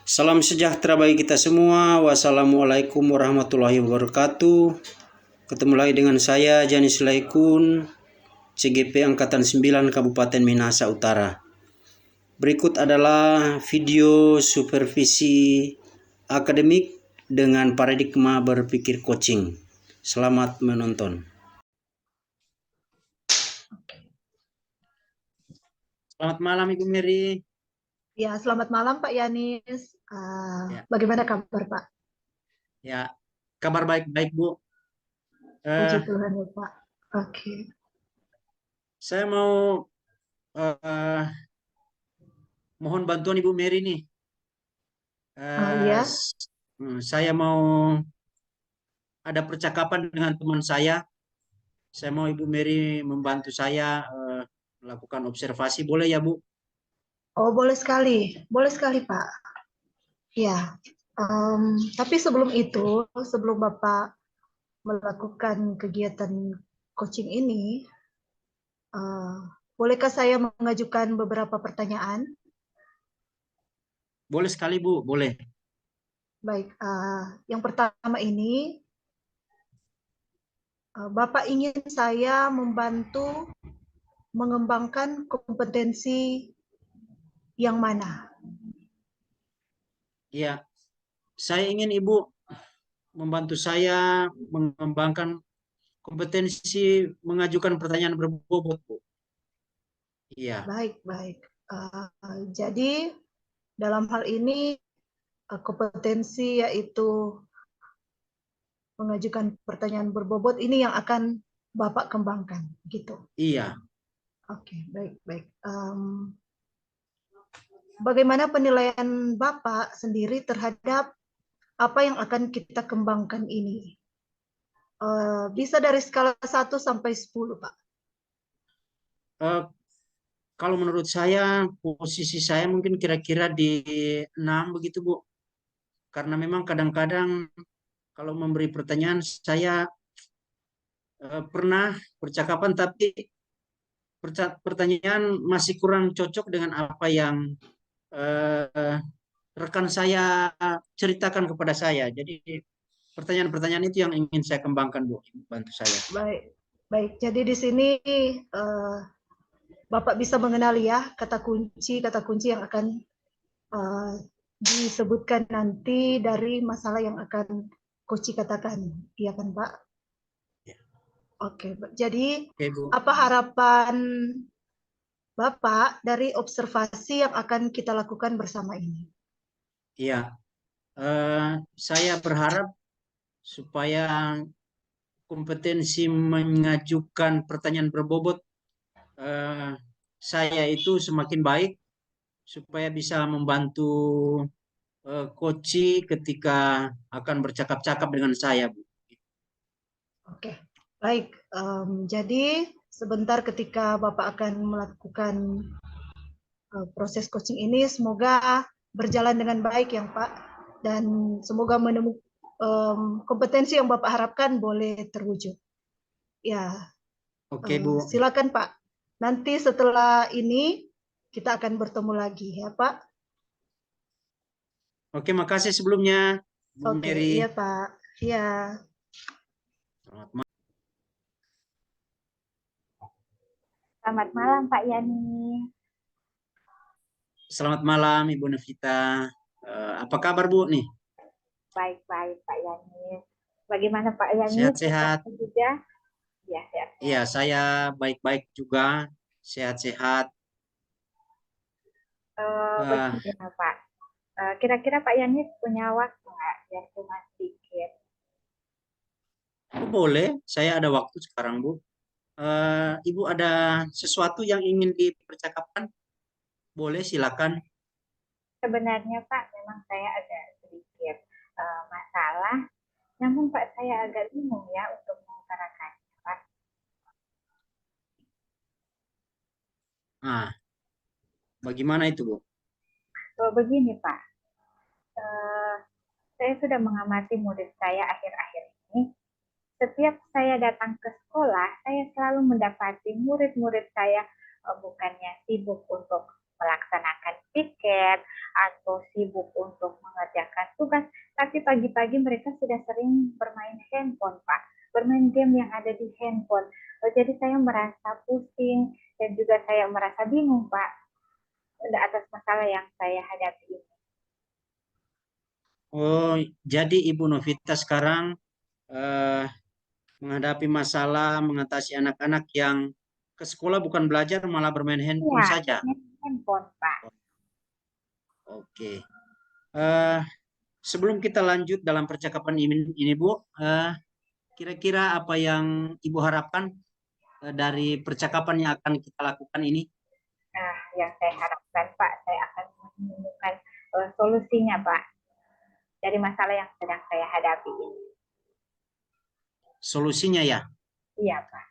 Salam sejahtera bagi kita semua. Wassalamualaikum warahmatullahi wabarakatuh. Ketemu lagi dengan saya Janis Laikun, CGP Angkatan 9 Kabupaten Minahasa Utara. Berikut adalah video supervisi akademik dengan paradigma berpikir coaching. Selamat menonton. Selamat malam Ibu Mary. Ya, selamat malam Pak Yanis. Ya, Bagaimana kabar Pak? ya, kabar baik-baik Bu. Puji Eh, Tuhan ya Pak. Oke. saya mau eh, mohon bantuan Ibu Mary nih. Ya, Saya mau ada percakapan dengan teman saya. Saya mau Ibu Mary membantu saya melakukan observasi. Boleh ya Bu? boleh sekali Pak. Ya, tapi sebelum itu, sebelum Bapak melakukan kegiatan coaching ini, eh, bolehkah saya mengajukan beberapa pertanyaan? Boleh sekali Bu, boleh. Baik, yang pertama ini, Bapak ingin saya membantu mengembangkan kompetensi yang mana? Ya, saya ingin Ibu membantu saya mengembangkan kompetensi mengajukan pertanyaan berbobot Bu. Iya, Baik, baik. Jadi dalam hal ini kompetensi yaitu mengajukan pertanyaan berbobot ini yang akan Bapak kembangkan, gitu. iya. Oke, baik, baik. Bagaimana penilaian Bapak sendiri terhadap apa yang akan kita kembangkan ini? Bisa dari skala 1 sampai 10, Pak. Eh, Kalau menurut saya posisi saya mungkin kira-kira di 6 begitu Bu. Karena memang kadang-kadang kalau memberi pertanyaan saya pernah percakapan tapi pertanyaan masih kurang cocok dengan apa yang eh, rekan saya ceritakan kepada saya. Jadi pertanyaan-pertanyaan itu yang ingin saya kembangkan Bu, bantu saya. Baik, baik. Jadi di sini uh, Bapak bisa mengenali ya kata kunci yang akan uh, disebutkan nanti dari masalah yang akan Koci katakan, iya kan Pak? Ya. Oke, jadi Oke Bu. apa harapan Bapak dari observasi yang akan kita lakukan bersama ini? Iya, saya berharap supaya kompetensi mengajukan pertanyaan berbobot eh, saya itu semakin baik supaya bisa membantu coach ketika akan bercakap-cakap dengan saya, Bu. Oke, baik. Jadi sebentar ketika Bapak akan melakukan proses coaching ini, semoga berjalan dengan baik ya Pak, dan semoga menemukan kompetensi yang Bapak harapkan boleh terwujud. Ya, Oke, Bu. silakan Pak. Nanti setelah ini kita akan bertemu lagi ya Pak. Oke, makasih sebelumnya, Bu Oke, iya Mary. Pak. Iya. Selamat malam. Selamat malam Pak Yani. Selamat malam, Ibu Nevita. Apa kabar, Bu, nih? Baik-baik Pak Yani. Bagaimana Pak Yani? Sehat-sehat? Sehatnya juga? Ya, Iya, sehat-sehat. saya baik-baik juga. Sehat-sehat. Eh, Begini Pak. Kira-kira Pak Yani punya waktu nggak? Biar cuma sedikit. boleh, saya ada waktu sekarang, Bu. Ibu ada sesuatu yang ingin dipercakapkan? Boleh, silakan. Sebenarnya Pak, memang saya ada sedikit masalah. Namun Pak, saya agak bingung ya untuk mengutarakannya Pak. Nah, bagaimana itu, Bu? Begini Pak. Eh, saya sudah mengamati murid saya akhir-akhir ini. Setiap saya datang ke sekolah, saya selalu mendapati murid-murid saya bukannya sibuk untuk melaksanakan piket atau sibuk untuk mengerjakan tugas, tapi pagi-pagi mereka sudah sering bermain handphone, Pak. Bermain game yang ada di handphone. Jadi saya merasa pusing dan juga saya merasa bingung, Pak, atas masalah yang saya hadapi ini. Oh, jadi Ibu Novita sekarang eh, menghadapi masalah mengatasi anak-anak yang ke sekolah bukan belajar malah bermain handphone Iya, saja. handphone, Pak. Oke. Eh, Sebelum kita lanjut dalam percakapan ini Bu, kira-kira apa yang Ibu harapkan dari percakapan yang akan kita lakukan ini? Nah, yang saya harapkan, Pak, saya akan menemukan solusinya, Pak, dari masalah yang sedang saya hadapi ini. Solusinya ya. Iya, Pak.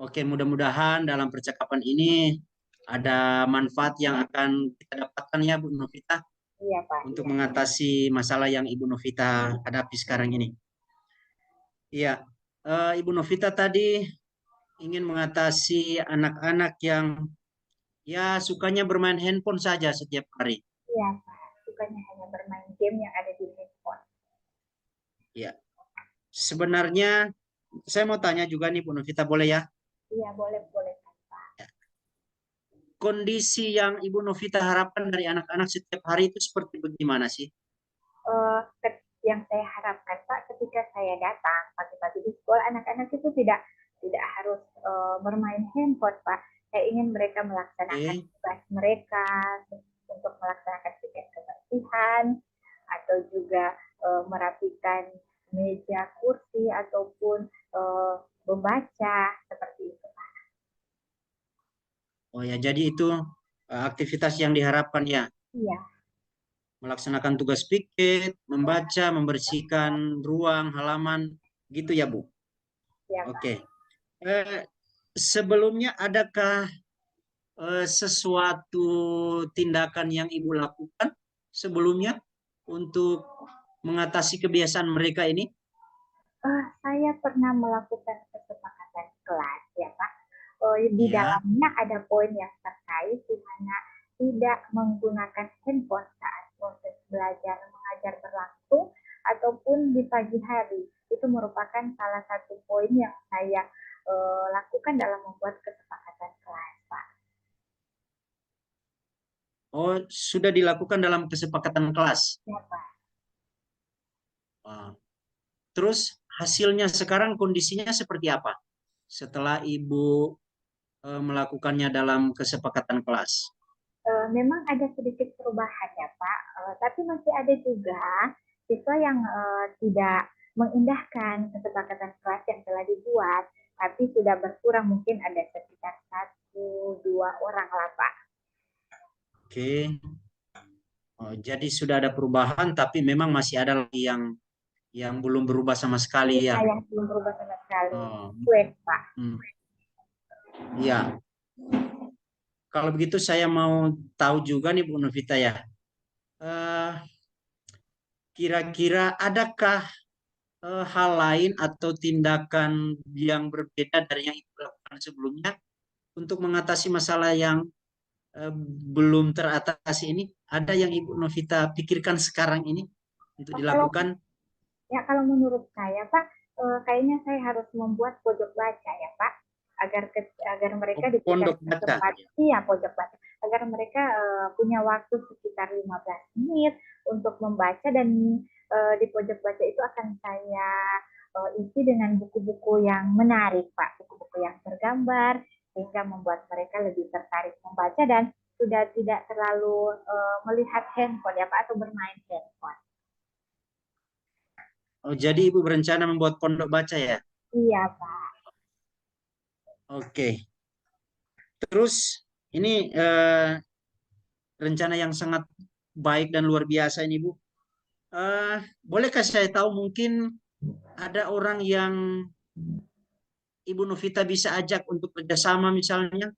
Oke, mudah-mudahan dalam percakapan ini ada manfaat yang akan kita dapatkan ya Bu Novita Iya, Pak. untuk Iya. mengatasi masalah yang Ibu Novita hadapi sekarang ini. Iya, Ibu Novita tadi ingin mengatasi anak-anak yang ya sukanya bermain handphone saja setiap hari. Iya, Pak. Bukannya hanya bermain game yang ada di handphone. Ya, sebenarnya saya mau tanya juga nih Bu Novita, boleh ya? Iya, boleh, boleh, Pak. Kondisi yang Ibu Novita harapkan dari anak-anak setiap hari itu seperti bagaimana sih? Yang saya harapkan, Pak, ketika saya datang pagi-pagi di sekolah, anak-anak itu tidak harus bermain handphone, Pak. Saya ingin mereka melaksanakan Oke. tugas mereka untuk melaksanakan kebersihan atau juga merapikan meja, kursi ataupun membaca seperti itu, Pak. Oh ya, jadi itu aktivitas yang diharapkan ya, Iya, melaksanakan tugas piket, membaca, membersihkan ruang, halaman, gitu ya Bu. iya, Pak. Oke. Eh, Sebelumnya adakah sesuatu tindakan yang Ibu lakukan sebelumnya untuk mengatasi kebiasaan mereka ini? Saya pernah melakukan kesepakatan kelas, ya Pak. Di Ya. dalamnya ada poin yang terkait di mana tidak menggunakan handphone saat proses belajar mengajar berlangsung ataupun di pagi hari. Itu merupakan salah satu poin yang saya lakukan dalam membuat kesepakatan kelas, Pak. Oh, sudah dilakukan dalam kesepakatan kelas. Ya, Pak. Wah. Terus hasilnya sekarang kondisinya seperti apa setelah Ibu melakukannya dalam kesepakatan kelas? Memang ada sedikit perubahan ya Pak, tapi masih ada juga siswa yang tidak mengindahkan kesepakatan kelas yang telah dibuat, tapi sudah berkurang mungkin ada sekitar 1-2 orang lah Pak. Oke. Oh, jadi sudah ada perubahan, tapi memang masih ada lagi yang belum berubah sama sekali ya. Yang belum berubah sama sekali, Oh, cuek Pak. ya. Kalau begitu saya mau tahu juga nih Bu Novita ya. Eh, Kira-kira adakah hal lain atau tindakan yang berbeda dari yang Ibu lakukan sebelumnya untuk mengatasi masalah yang belum teratasi ini? Ada yang Ibu Novita pikirkan sekarang ini untuk Oh, dilakukan? kalau menurut saya Pak, kayaknya saya harus membuat pojok baca ya Pak, agar mereka Oh, diberikan pondok baca. kesempatan, iya pojok baca, agar mereka punya waktu sekitar 15 menit untuk membaca dan di pojok baca itu akan saya isi dengan buku-buku yang menarik Pak, buku-buku yang bergambar sehingga membuat mereka lebih tertarik membaca dan sudah tidak terlalu melihat handphone ya Pak atau bermain handphone. Oh, jadi Ibu berencana membuat pondok baca ya? Iya Pak. Oke. Terus ini rencana yang sangat baik dan luar biasa ini Bu. Bolehkah saya tahu mungkin ada orang yang Ibu Novita bisa ajak untuk kerjasama misalnya?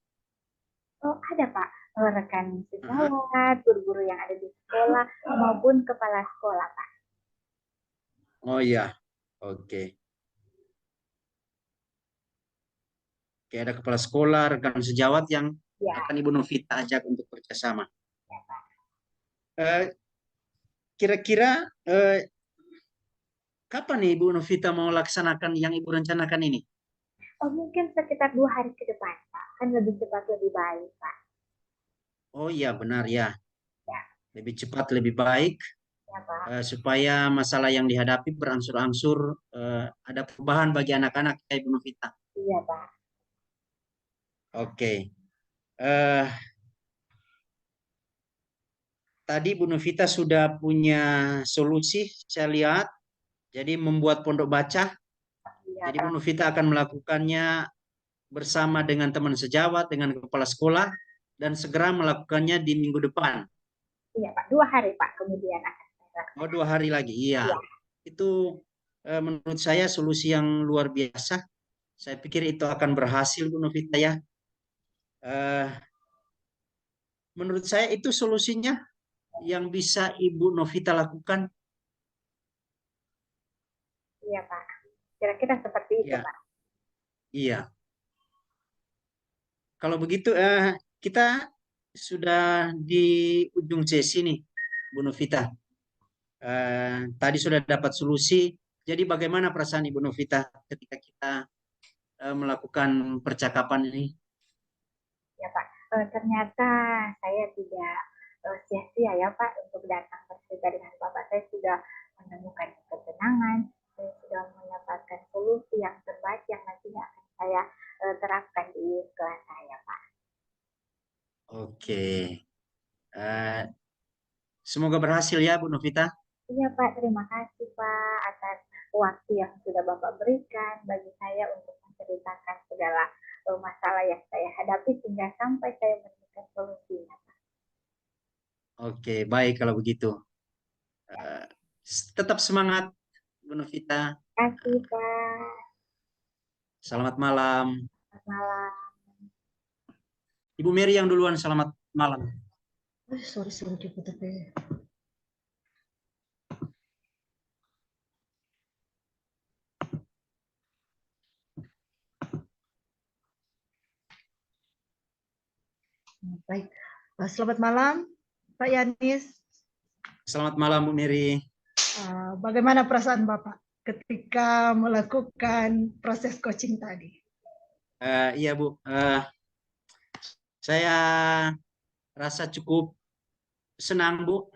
Oh, ada Pak, rekan Aha. sejawat, guru-guru yang ada di sekolah, maupun kepala sekolah Pak. Oh iya, oke. Oke, ada kepala sekolah, rekan sejawat yang Ya, akan Ibu Novita ajak untuk kerjasama. Ya, Pak. Eh, Kira-kira kapan nih Ibu Novita mau laksanakan yang Ibu rencanakan ini? Oh, mungkin sekitar 2 hari ke depan, Pak. Kan lebih cepat lebih baik, Pak. Oh iya benar ya, Ya, lebih cepat lebih baik ya, Pak. supaya masalah yang dihadapi berangsur-angsur ada perubahan bagi anak-anak ya Ibu Novita. Iya, Pak. Oke. Eh, Tadi Bu Novita sudah punya solusi, saya lihat. Jadi membuat pondok baca. Iya, Jadi Bu Pak. Novita akan melakukannya bersama dengan teman sejawat, dengan kepala sekolah, dan segera melakukannya di minggu depan. Iya, Pak. 2 hari, Pak. Kemudian akan saya Oh, laksanakan. 2 hari lagi. Iya. Iya, Itu menurut saya solusi yang luar biasa. Saya pikir itu akan berhasil, Bu Novita ya. Eh, Menurut saya itu solusinya yang bisa Ibu Novita lakukan. iya, Pak. Kira-kira seperti itu, Ya, Pak. iya. Kalau begitu kita sudah di ujung sesi nih, Bu Novita. Tadi sudah dapat solusi. Jadi bagaimana perasaan Ibu Novita ketika kita melakukan percakapan ini? Ya, Pak. Ternyata saya tidak sia-sia ya, Pak, untuk datang bercerita dengan Bapak. Saya sudah menemukan ketenangan, saya sudah mendapatkan solusi yang terbaik yang nantinya akan saya terapkan di kelas saya, Pak. Oke. Eh, Semoga berhasil ya, Bu Novita. Iya, Pak. Terima kasih, Pak, atas waktu yang sudah Bapak berikan bagi saya untuk menceritakan segala masalah yang saya hadapi sehingga sampai saya menemukan solusinya. Oke, baik kalau begitu. Ya, Eh, Tetap semangat, Bu Novita. terima kasih, Pak. Selamat malam. Selamat malam. Ibu Mary yang duluan, selamat malam. Sorry, sorry, tapi baik. Selamat malam, Pak Yanis. Selamat malam, Bu Mary. Bagaimana perasaan Bapak ketika melakukan proses coaching tadi? Iya, Bu. Saya rasa cukup senang, Bu.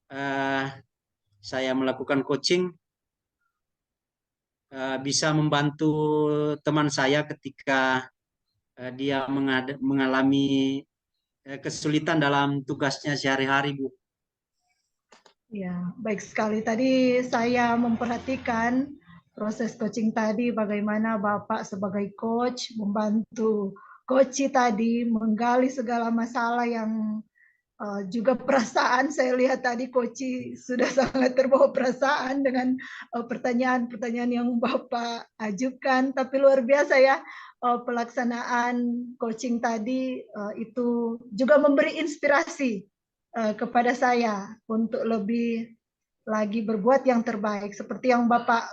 Eh, saya melakukan coaching bisa membantu teman saya ketika dia mengalami kesulitan dalam tugasnya sehari-hari, Bu. Ya, baik sekali. Tadi saya memperhatikan proses coaching tadi, bagaimana Bapak sebagai coach membantu coach tadi menggali segala masalah yang juga perasaan. Saya lihat tadi coach sudah sangat terbawa perasaan dengan pertanyaan-pertanyaan yang Bapak ajukan. Tapi luar biasa ya pelaksanaan coaching tadi itu juga memberi inspirasi kepada saya untuk lebih lagi berbuat yang terbaik seperti yang Bapak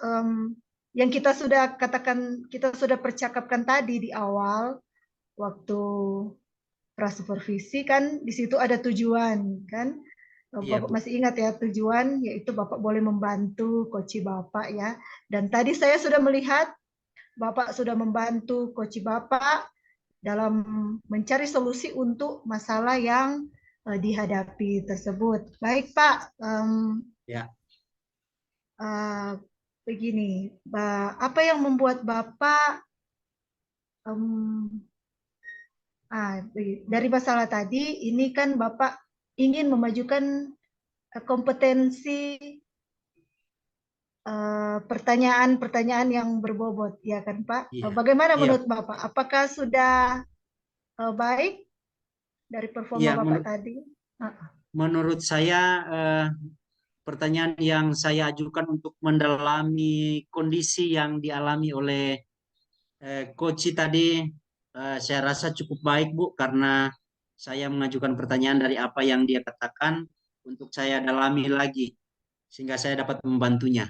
yang kita sudah katakan, kita sudah percakapkan tadi di awal waktu prasupervisi. Kan di situ ada tujuan kan. Iya, Bapak Bu. masih ingat ya tujuan, yaitu Bapak boleh membantu coach Bapak ya. Dan tadi saya sudah melihat Bapak sudah membantu coach Bapak dalam mencari solusi untuk masalah yang dihadapi tersebut. Baik Pak, Ya. begini, apa yang membuat Bapak dari masalah tadi, ini kan Bapak ingin memajukan kompetensi pertanyaan-pertanyaan yang berbobot, ya kan Pak? Iya. Bagaimana Iya. menurut Bapak? Apakah sudah baik dari performa Iya, Bapak tadi? menurut saya pertanyaan yang saya ajukan untuk mendalami kondisi yang dialami oleh coach tadi saya rasa cukup baik, Bu, karena saya mengajukan pertanyaan dari apa yang dia katakan untuk saya dalami lagi sehingga saya dapat membantunya.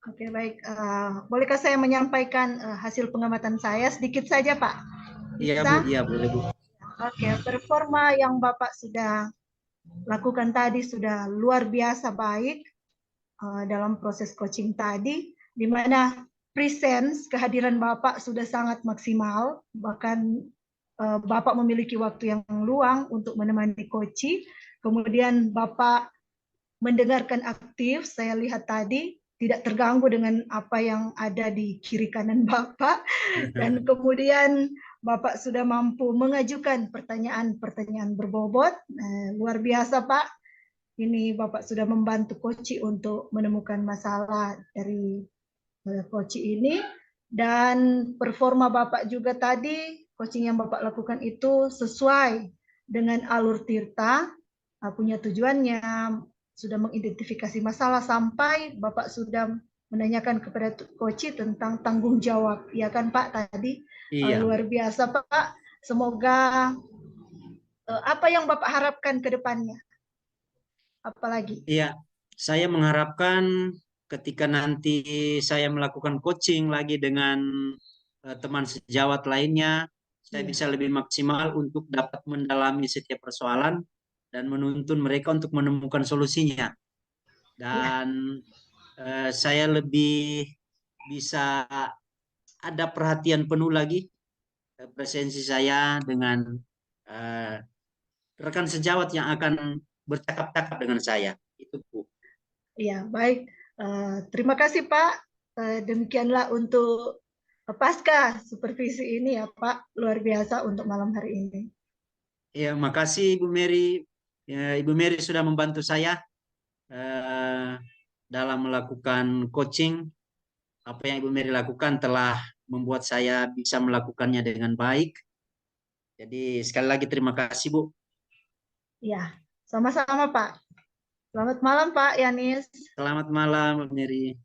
Oke, baik. Bolehkah saya menyampaikan hasil pengamatan saya sedikit saja, Pak? Iya, Bu. Bisa? Iya, boleh, Bu. Oke, performa yang Bapak sudah lakukan tadi sudah luar biasa baik dalam proses coaching tadi, di mana presence kehadiran Bapak sudah sangat maksimal, bahkan Bapak memiliki waktu yang luang untuk menemani coaching, kemudian Bapak mendengarkan aktif, saya lihat tadi tidak terganggu dengan apa yang ada di kiri kanan Bapak, dan kemudian Bapak sudah mampu mengajukan pertanyaan-pertanyaan berbobot. Luar biasa Pak, ini Bapak sudah membantu Koci untuk menemukan masalah dari Koci ini, dan performa Bapak juga tadi, coaching yang Bapak lakukan itu sesuai dengan alur Tirta, punya tujuannya, sudah mengidentifikasi masalah sampai Bapak sudah menanyakan kepada Koci tentang tanggung jawab, ya kan Pak tadi? Iya, Luar biasa Pak, semoga apa yang Bapak harapkan ke depannya? Apalagi? iya. Saya mengharapkan ketika nanti saya melakukan coaching lagi dengan teman sejawat lainnya, saya Iya, bisa lebih maksimal untuk dapat mendalami setiap persoalan dan menuntun mereka untuk menemukan solusinya. iya, Dan saya lebih bisa ada perhatian penuh lagi presensi saya dengan eh, rekan sejawat yang akan bercakap-cakap dengan saya. Itu Bu. iya, baik. Terima kasih Pak. Demikianlah untuk pasca supervisi ini ya Pak, luar biasa untuk malam hari ini. Ya, makasih Ibu Mary. Ya, Ibu Mary sudah membantu saya eh, dalam melakukan coaching. Apa yang Ibu Mary lakukan telah membuat saya bisa melakukannya dengan baik. Jadi sekali lagi terima kasih Bu. Ya, sama-sama Pak. Selamat malam Pak Yanis. Selamat malam Bu Mary.